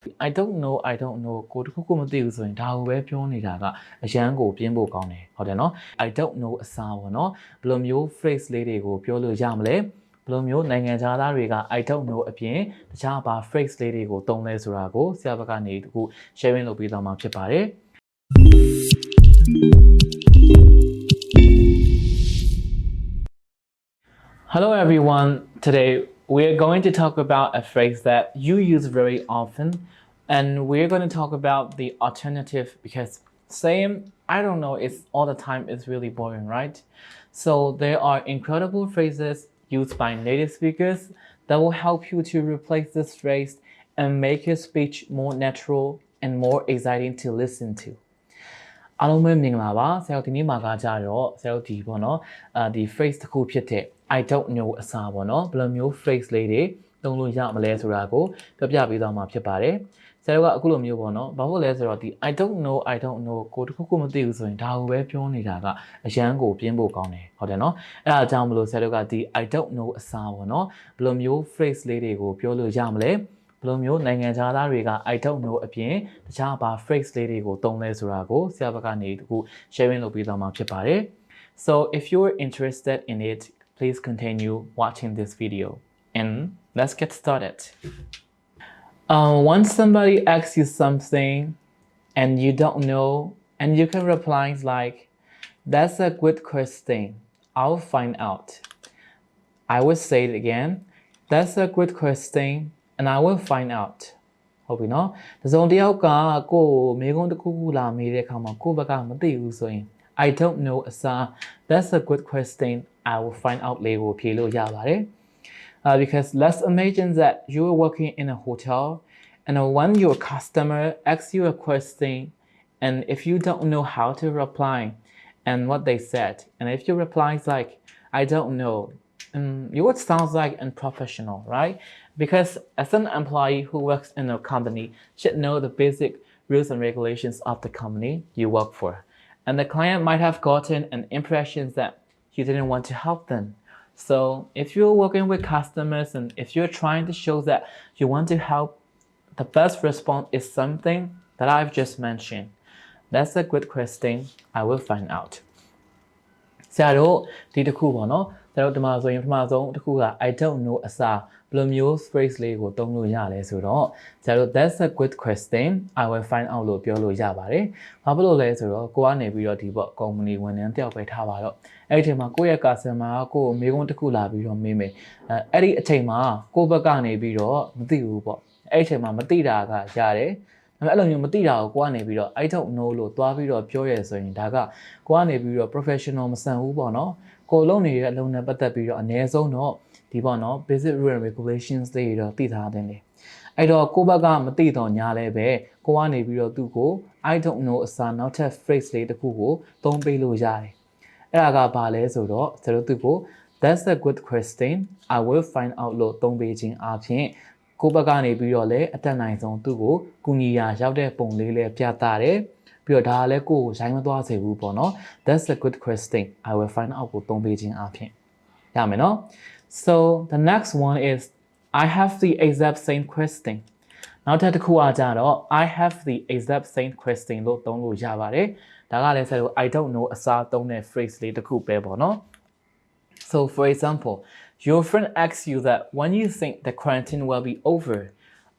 I don't know ကိုတခုခုမသိဘူးဆိုရင်ဒါကိုပဲပြောနေတာကအရန်ကိုပြင်းဖို့ကောင်းတယ်ဟုတ်တယ်နော် I don't know အစားပေါ့နော်ဘယ်လိုမျိုး phrase လေးတွေကိုပြောလို့ရမလဲဘယ်လိုမျိုးနိုင်ငံခြားသားတွေက I don't know အပြင်တခြားဘာ phrase လေးတွေကိုသုံးလဲဆိုတာကိုဆရာဘက်ကနေအခု sharing လုပ်ပေးသွားမှာဖြစ်ပါတယ် Hello everyone. Today we're going to talk about a phrase that you use very often and we're going to talk about the alternative because saying I don't know is all the time is really boring, right? So there are incredible phrases used by native speakers that will help you to replace this phrase and make your speech more natural and more exciting to listen to. အားလုံးပဲမင်္ဂလာပါဆရာတို့ဒီနေ့မှာကကြတော့ဆရာတို့ဒီပေါ့နော်ဒီ phrase တစ်ခုဖြစ်တဲ့ I don't know အစားပေါ့နော်ဘယ်လိုမျိုး phrase လေးတွေသုံးလို့ရမလဲဆိုတာကိုပြောပြပေးသွားမှာဖြစ်ပါတယ်ဆရာတို့ကအခုလိုမျိုးပေါ့နော်ဘာလို့လဲဆိုတော့ဒီ I don't know ကိုတခုခုမသိဘူးဆိုရင်ဒါကိုပဲပြောနေတာကအရန်ကိုပြင်းဖို့ကောင်းတယ်ဟုတ်တယ်နော်အဲ့ဒါကြောင့်မလို့ဆရာတို့ကဒီ I don't know အစားပေါ့နော်ဘယ်လိုမျိုး phrase လေးတွေကိုပြောလို့ရမလဲဘယ်လိုမျိုးနိုင်ငံခြားသားတွေက I don't know အပြင်တခြားဘာ phrase လေးတွေကိုသုံးလဲဆိုတာကိုဆရာဘက်ကနေအခု sharing လုပ်ပေးသွားမှာဖြစ်ပါတယ် So if you're interested in it please continue watching this video and let's get started once somebody asks you something and you don't know and you can reply like that's a good question I'll find out I will say it again that's a good question and I will find out ဟုတ်ပြီနော်တစုံတစ်ယောက်ကကိုယ်မေးခွန်းတစ်ခုခုလာမေးတဲ့အခါမှာကိုယ့်ဘက်ကမသိဘူးဆိုရင် I don't know အစား that's a good question I will find out လေးကိုဖြေလို့ရပါတယ် because let's imagine that you are working in a hotel and when your customer asks you a question and if you don't know how to reply and what they said and if your reply is like I don't know you would sound like unprofessional, right? Because as an employee who works in a company should know the basic rules and regulations of the company you work for. And the client might have gotten an impression that you didn't want to help them. So if you're working with customers and if you're trying to show that you want to help, the best response is something that I've just mentioned. That's a good question. I will find out. ဆရာတို့ဒီတစ်ခုပေါ့နော်ဆရာတို့ဒီမှာဆိုရင်ပထမဆုံးတစ်ခုက I don't know အစားဘယ်လိုမျိုး phrase လေးကိုသုံးလို့ရလဲဆိုတော့ဆရာတို့ that's a good question I will find out လို့ပြောလို့ရပါတယ်။ဘာဖြစ်လို့လဲဆိုတော့ကိုကနေပြီးတော့ဒီပေါ့ company ဝန်ထမ်းတယောက်ပဲထားပါတော့အဲ့ဒီအချိန်မှာကိုယ့်ရဲ့ customer ကကိုယ်မေးခွန်းတစ်ခုလာပြီးတော့မေးမယ်။အဲ့ဒီအချိန်မှာကိုယ့်ဘက်ကနေပြီးတော့မသိဘူးပေါ့။အဲ့ဒီအချိန်မှာမသိတာကရတယ်။အဲ့လိုမျိုးမသိတာကိုကိုကနေပြီးတော့ I don't know လို့သွားပြီးတော့ပြောရဲဆိုရင်ဒါကကိုကနေပြီးတော့ professional မဆန်ဘူးပေါ့နော်ကိုလုံးနေတဲ့အလုံးနဲ့ပတ်သက်ပြီးတော့အနည်းဆုံးတော့ဒီပေါ့နော် basic rule and regulations တွေတော့သိထားတဲ့လေအဲ့တော့ကိုဘက်ကမသိတော့ညာလဲပဲကိုကနေပြီးတော့သူ့ကို I don't know အစားနောက်ထပ် phrase လေးတစ်ခုကိုသုံးပေးလို့ရတယ်အဲ့ဒါကဘာလဲဆိုတော့ကျွန်တော်သူ့ကို that's a good question I will find out လို့သုံးပေးခြင်းအပြင်ကိုဘက်ကနေပြီးတော့လည်းအတက်နိုင်ဆုံးသူ့ကိုကူညီရာရောက်တဲ့ပုံလေးလည်းပြသတယ်ပြီးတော့ဒါကလည်းကိုယ်ကိုရိုင်းမသွားစေဘူးပေါ့နော် That's a good question I will find out ကိုသုံးပေးခြင်းအပြင်ရမယ်နော် So the next one is I have the exact same question နောက်ထပ်တစ်ခုအားကြတော့ I have the exact same question လို့သုံးလို့ရပါတယ်ဒါကလည်းဆက်လို့ I don't know အစားသုံးတဲ့ phrase လေးတစ်ခုပဲပေါ့နော် So for example your friend asks you that when you think the quarantine will be over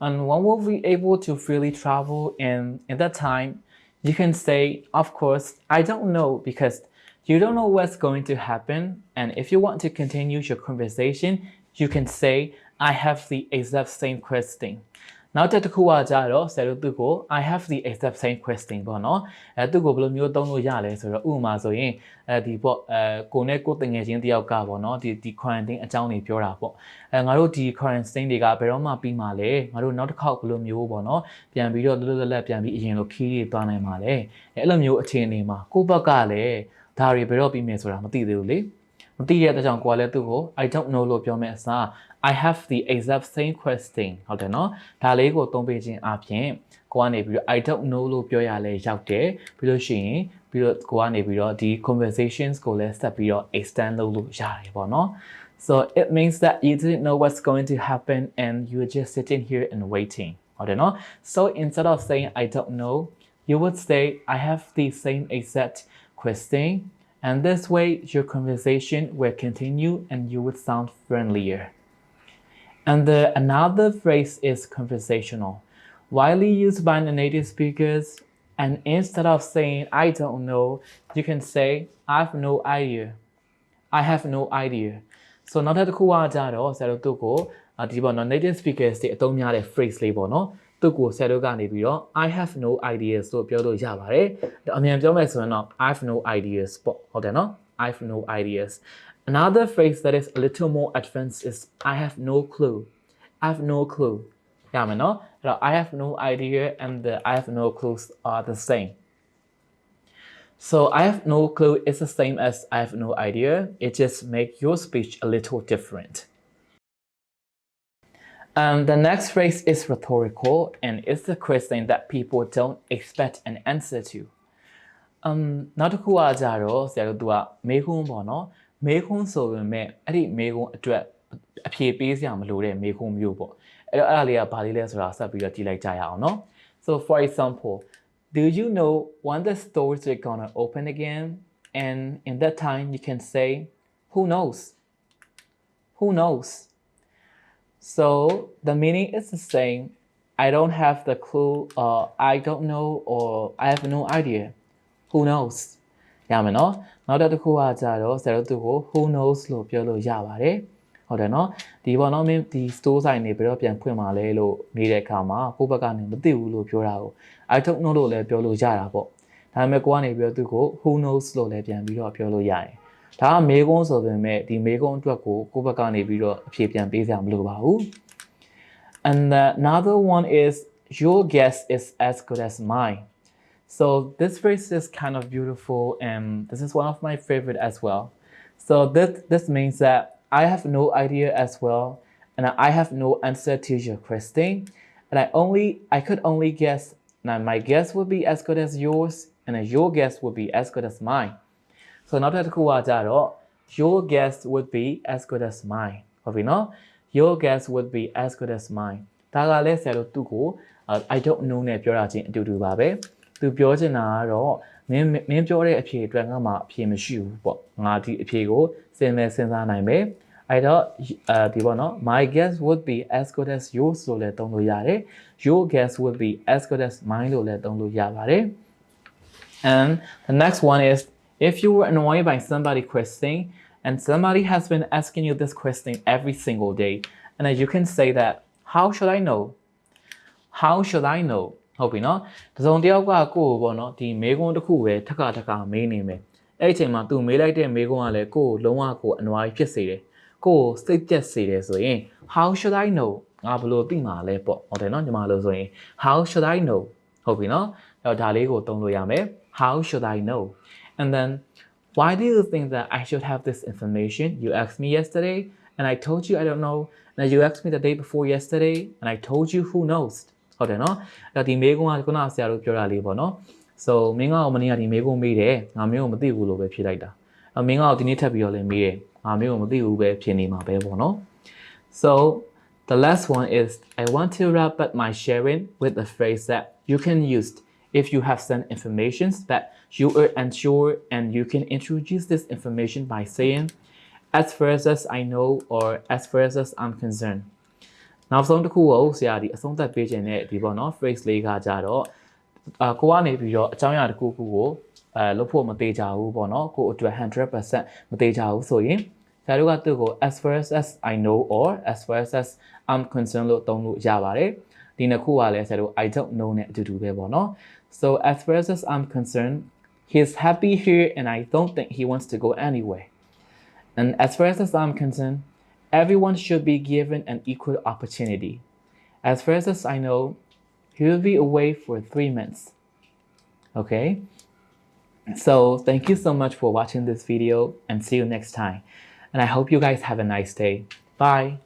and when will we able to freely travel and in that time you can say of course I don't know because you don't know what's going to happen and if you want to continue your conversation you can say I have the exact same question နောက်တစ်ခုကကြတော့ဆရာတို့သူ့ကို I have the exact same question ပေါ့နော်သူ့ကိုဘယ်လိုမျိုးသုံးလို့ရလဲဆိုတော့ဥပမာဆိုရင်ဒီပေါ့ကိုနဲ့ကိုတငယ်ချင်းတယောက်ကပေါ့နော်ဒီ quarantine အကြောင်းတွေပြောတာပေါ့ငါတို့ဒီ quarantine တွေကဘယ်တော့မှပြီးမှာလဲငါတို့နောက်တစ်ခေါက်ဘယ်လိုမျိုးပေါ့နော်ပြန်ပြီးတော့လွတ်လွတ်လပ်ပြန်ပြီးအရင်လိုခီးတွေသွားနိုင်မှာလဲအဲ့လိုမျိုးအခြေအနေမှာကိုယ့်ဘက်ကလည်းဒါတွေဘယ်တော့ပြီးမယ်ဆိုတာမသိသေးဘူးလေမသိတဲ့အတွက်ကြောင့်ကိုကလည်းသူ့ကို I don't know လို့ပြောမယ်အစား I have the exact same question ဟုတ်တယ်နော်ဒါလေးကိုသုံးပေးခြင်းအပြင်ကိုကနေပြီးတော့ I don't know လို့ပြောရလဲရောက်တယ်ပြီးလို့ရှိရင်ပြီးတော့ကိုကနေပြီးတော့ဒီ conversations ကိုလည်းဆက်ပြီးတော့ extend လုပ်လို့ရတယ်ပေါ့နော် So it means that you didn't know what's going to happen and you're just sitting here and waiting So instead of saying I don't know, you would say I have the same exact question, and this way your conversation will continue and you would sound friendlier. And another phrase is conversational, widely used by the native speakers. And instead of saying I don't know, you can say I have no idea. I have no idea. So နောက်ထပ်တစ်ခုကကြတော့ဆရာတို့သူ့ကိုဒီပေါ့နော် native speakers တွေအသုံးများတဲ့ phrase လေးပေါ့နော်သူ့ကိုဆရာတို့ကနေပြီးတော့ I have no ideas လို့ပြောလို့ရပါတယ်အမြန်ပြောမယ်ဆိုရင်တော့ I have no ideas ပေါ့ဟုတ်တယ်နော် I have no ideas. Another phrase that is a little more advanced is I have no clue. I have no clue. ရမယ်နော်အဲ့တော့ I have no idea and the I have no clues are the same. So I have no clue is the same as I have no idea. It just makes your speech a little different. The next phrase is rhetorical and it's the question that people don't expect an answer to. နောက်တစ်ခုကကြတော့ဆရာတို့ကမေးခွန်းပေါ့နော်မေးခွန်းဆိုပေမဲ့အဲ့ဒီမေးခွန်းအတွက်အဖြေပေးစရာမလိုတဲ့မေးခွန်းမျိုးပေါ့အဲ့တော့အဲ့ဒါလေးကဘာလေးလဲဆိုတာဆက်ပြီးတော့ကြည့်လိုက်ကြရအောင်နော် So for example, do you know when the stores are gonna open again? And in that time you can say, who knows? Who knows? So the meaning is the same. I don't have the clue, or I don't know, or I have no idea. Who knows? ရမယ်နော်နောက်တစ်ခုကကြတော့ဆရာတို့သူကို who knows လို့ပြောလို့ရပါတယ်ဟုတ်တယ်နော်ဒီပေါ့နော်မင်းဒီ store site နေပြီးတော့ပြန်ဖွင့်มาလဲလို့နေတဲ့အခါမှာကိုယ့်ဘက်ကနေမသိဘူးလို့ပြောတာကို I don't know လို့လည်းပြောလို့ရတာပေါ့ဒါပေမဲ့ကိုကနေပြီးတော့သူကို who knows လို့လည်းပြန်ပြီးတော့ပြောလို့ရတယ်ဒါကမေးခွန်းဆိုပေမဲ့ဒီမေးခွန်းအတွက်ကိုကိုယ့်ဘက်ကနေပြီးတော့အဖြေပြန်ပေးစရာမလိုပါဘူး And another one is your guess is as good as mine. So this phrase is kind of beautiful and this is one of my favorite as well. So this means that I have no idea as well and I have no answer to your question and I could only guess. Now my guess would be as good as yours and your guess would be as good as mine. So နောက်တစ်ခုကကြတော့ your guess would be as good as mine ဟုတ်ပြီနော် your guess would be as good as mine ဒါကလည်းဆရာတို့သူ့ကို I don't know နဲ့ပြောတာချင်းအတူတူပါပဲသူပြောချင်တာကတော့မင်းပြောတဲ့အဖြေအတွက်ငါမှအဖြေမရှိဘူးပေါ့ငါဒီအဖြေကိုစဉ်းစားနိုင်မယ်အဲ့တော့ဒီပေါ့နော် my guess would be as good as yours လို့လည်းသုံးလို့ရတယ် your guess would be as good as mine လို့လည်းသုံးလို့ရပါတယ် and the next one is if you were annoyed by somebody question and somebody has been asking you this question every single day and then you can say that how should I know how should I know ဟုတ်ပြီနော်တစုံတစ်ယောက်ကကိုယ့်ကိုပေါ့နော်ဒီမေးခွန်းတစ်ခုပဲထက်ကမေးနေမယ်အဲ့ဒီအချိန်မှာသူမေးလိုက်တဲ့မေးခွန်းကလည်းကိုယ့်ကိုလုံးဝကိုအနွားကြီးဖြစ်စေတယ်ကိုယ်စိတ်ပြက်စေတယ်ဆိုရင် how should I know ငါဘယ်လိုသိမှာလဲပေါ့ဟုတ်တယ်နော်ညီမလို့ဆိုရင် how should I know ဟုတ်ပြီနော်အဲ့တော့ဒါလေးကိုသုံးလို့ရမယ် how should I know and then why do you think that I should have this information you asked me yesterday and I told you I don't know and you asked me the day before yesterday and I told you who knows ဟုတ်တယ်နော်အဲ့တော့ဒီမေးခွန်းကခုနဆရာတို့ပြောတာလေးပေါ့နော် so မင်းကမနေ့ကဒီမေးခွန်းမေးတယ်ငါမင်းကိုမသိဘူးလို့ပဲဖြေလိုက်တာမင်းကဒီနေ့ထပ်ပြီးတော့လည်းမေးတယ်ငါမင်းကိုမသိဘူးပဲဖြစ်နေမှာပဲပေါ့နော် so the last one is I want to wrap up my sharing with a phrase that you can use if you have some information that you are unsure and you can introduce this information by saying as far as I know or as far as I'm concerned နောက်ဆုံးတစ်ခုကိုဆရာဒီအဆုံးသတ်ပေးခြင်းနဲ့ဒီပေါ့နော် phrase လေးကကြတော့ကိုကနေပြီးတော့အကြောင်းအရာတစ်ခုခုကိုလုပ်ဖို့မသေးကြဘူးပေါ့နော်ကိုအတွက် 100% မသေးကြဘူးဆိုရင်ဆရာတို့ကသူ့ကို as far as I know or as far as I'm concerned လို့သုံးလို့ရပါတယ်ဒီနှစ်ခုကလည်းဆရာတို့ I don't know နဲ့အတူတူပဲပေါ့နော် so as far as I'm concerned he's happy here and I don't think he wants to go anywhere and as far as I'm concerned everyone should be given an equal opportunity as far as I know he will be away for 3 months okay so thank you so much for watching this video and see you next time and I hope you guys have a nice day bye